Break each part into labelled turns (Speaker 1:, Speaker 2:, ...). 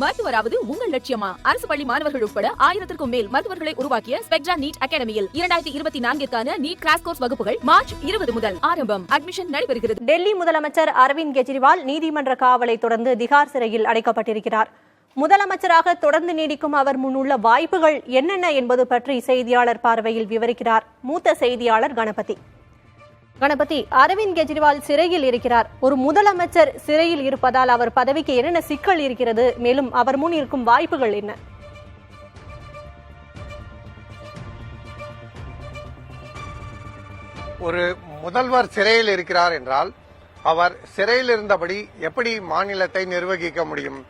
Speaker 1: மருத்துவராவது உங்கள் லட்சியமா? அரசு பள்ளி மாணவர்கள் உட்பட 1000க்கும் மேல் மருத்துவர்களை உருவாக்கிய ஸ்பெக்ட்ரா நீட் அகாடமியில் 2024க்கான நீட் கிராஷ் கோர்ஸ் வகுப்புகள் மார்ச் 20 முதல் ஆரம்பம். அட்மிஷன் நடைபெறுகிறது.
Speaker 2: டெல்லி முதலமைச்சர் அரவிந்த் கெஜ்ரிவால் நீதிமன்ற காவலை தொடர்ந்து திகார் சிறையில் அடைக்கப்பட்டிருக்கிறார். முதலமைச்சராக தொடர்ந்து நீடிக்கும் அவர் முன்னுள்ள வாய்ப்புகள் என்னென்ன என்பது பற்றி செய்தியாளர் பார்வையில் விவரிக்கிறார் மூத்த செய்தியாளர் கணபதி. அரவிந்த் கெஜ்ரிவால் சிறையில் இருக்கிறார். ஒரு முதலமைச்சர் சிறையில் இருப்பதால் அவர் பதவிக்கு என்னென்ன சிக்கல் இருக்கிறது, மேலும் அவர் முன் இருக்கும் வாய்ப்புகள் என்ன?
Speaker 3: ஒரு முதல்வர் சிறையில் இருக்கிறார் என்றால் அவர் சிறையில் இருந்தபடி எப்படி மாநிலத்தை நிர்வகிக்க முடியும்?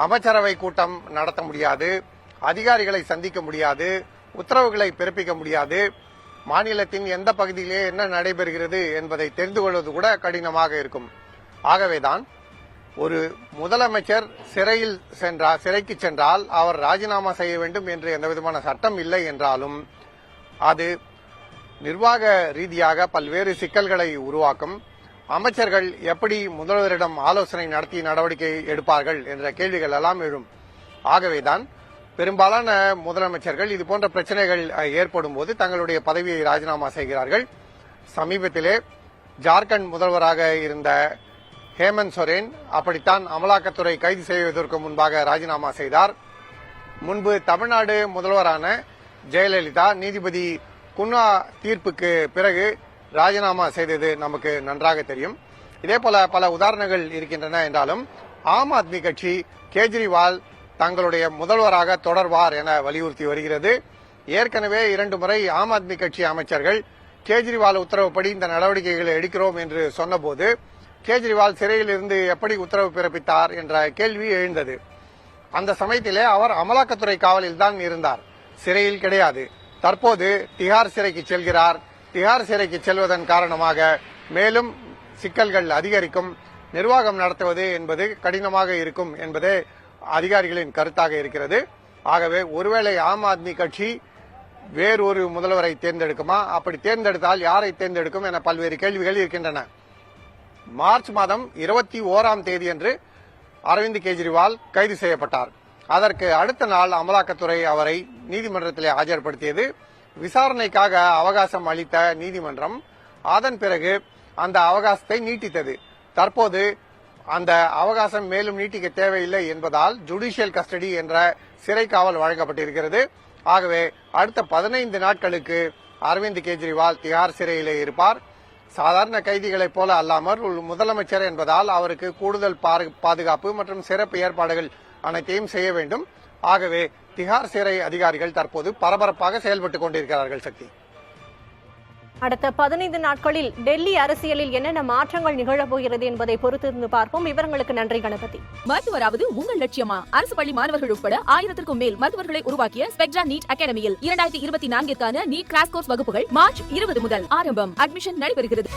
Speaker 3: அமைச்சரவை கூட்டம் நடத்த முடியாது, அதிகாரிகளை சந்திக்க முடியாது, உத்தரவுகளை பிறப்பிக்க முடியாது, மாநிலத்தின் எந்த பகுதியிலே என்ன நடைபெறுகிறது என்பதை தெரிந்து கொள்வது கூட கடினமாக இருக்கும். ஆகவேதான் ஒரு முதலமைச்சர் சிறைக்கு சென்றால் அவர் ராஜினாமா செய்ய வேண்டும் என்று எந்தவிதமான சட்டம் இல்லை என்றாலும் அது நிர்வாக ரீதியாக பல்வேறு சிக்கல்களை உருவாக்கும். அமைச்சர்கள் எப்படி முதல்வரிடம் ஆலோசனை நடத்தி நடவடிக்கை எடுப்பார்கள் என்ற கேள்விகள் எல்லாம் எழும். ஆகவேதான் பெரும்பாலான முதலமைச்சர்கள் இதுபோன்ற பிரச்சனைகள் ஏற்படும் போது தங்களுடைய பதவியை ராஜினாமா செய்கிறார்கள். சமீபத்திலே ஜார்க்கண்ட் முதல்வராக இருந்த ஹேமந்த் சோரேன் அப்படித்தான் அமலாக்கத்துறை கைது செய்வதற்கு முன்பாக ராஜினாமா செய்தார். முன்பு தமிழ்நாடு முதல்வரான ஜெயலலிதா நீதிபதி குன்னா தீர்ப்புக்கு பிறகு ராஜினாமா செய்தது நமக்கு நன்றாக தெரியும். இதேபோல பல உதாரணங்கள் இருக்கின்றன என்றாலும் ஆம் ஆத்மி கட்சி கேஜ்ரிவால் தங்களுடைய முதல்வராக தொடர்வார் என வலியுறுத்தி வருகிறது. ஏற்கனவே 2 முறை ஆம் ஆத்மி கட்சி அமைச்சர்கள் கேஜ்ரிவால் உத்தரவுப்படி இந்த நடவடிக்கைகளை எடுக்கிறோம் என்று சொன்னபோது கேஜ்ரிவால் சிறையில் இருந்து எப்படி உத்தரவு பிறப்பித்தார் என்ற கேள்வி எழுந்தது. அந்த சமயத்திலே அவர் அமலாக்கத்துறை காவலில் தான் இருந்தார், சிறையில் கிடையாது. தற்போது திகார் சிறைக்கு செல்கிறார். திகார் சிறைக்கு செல்வதன் காரணமாக மேலும் சிக்கல்கள் அதிகரிக்கும், நிர்வாகம் நடத்துவது என்பது கடினமாக இருக்கும் என்பதே அதிகாரிகளின் கருத்தாக இருக்கிறது. ஆகவே ஒருவேளை ஆம் ஆத்மி கட்சி வேறொரு முதல்வரை தேர்ந்தெடுக்குமா? அப்படி தேர்ந்தெடுத்தால் யாரை தேர்ந்தெடுக்கும் என பல்வேறு கேள்விகள் இருக்கின்றன. மார்ச் மாதம் 21ஆம் தேதியன்று அரவிந்த் கெஜ்ரிவால் கைது செய்யப்பட்டார். அதற்கு அடுத்த நாள் அமலாக்கத்துறை அவரை நீதிமன்றத்திலே ஆஜர்படுத்தியது. விசாரணைக்காக அவகாசம் அளித்த நீதிமன்றம் அதன் பிறகு அந்த அவகாசத்தை நீட்டித்தது. தற்போது அந்த அவகாசம் மேலும் நீட்டிக்க தேவையில்லை என்பதால் ஜுடிஷியல் கஸ்டடி என்ற சிறை காவல் வழங்கப்பட்டிருக்கிறது. ஆகவே அடுத்த 15 நாட்களுக்கு அரவிந்த் கெஜ்ரிவால் திகார் சிறையிலே இருப்பார். சாதாரண கைதிகளைப் போல அல்லாமல் முதலமைச்சர் என்பதால் அவருக்கு கூடுதல் பாதுகாப்பு மற்றும் சிறப்பு ஏற்பாடுகள் அனைத்தையும் செய்ய வேண்டும். ஆகவே திகார் சிறை அதிகாரிகள் தற்போது பரபரப்பாக செயல்பட்டுக் கொண்டிருக்கிறார்கள். சக்தி,
Speaker 2: அடுத்த 15 நாட்களில் டெல்லி அரசியலில் என்னென்ன மாற்றங்கள் நிகழப் போகிறது என்பதை பொறுத்திருந்து பார்ப்போம். விவரங்களுக்கு நன்றி கணபதி.
Speaker 1: மருத்துவராவது உங்கள் லட்சியமா? அரசு பள்ளி மாணவர்கள் உட்பட 1000க்கும் மேல் மருத்துவர்களை உருவாக்கிய ஸ்பெக்ட்ரா நீட் அகாடமியில் 2024க்கான நீட் கிராஷ் கோர்ஸ் வகுப்புகள் மார்ச் 20 முதல் ஆரம்பம். அட்மிஷன் நடைபெறுகிறது.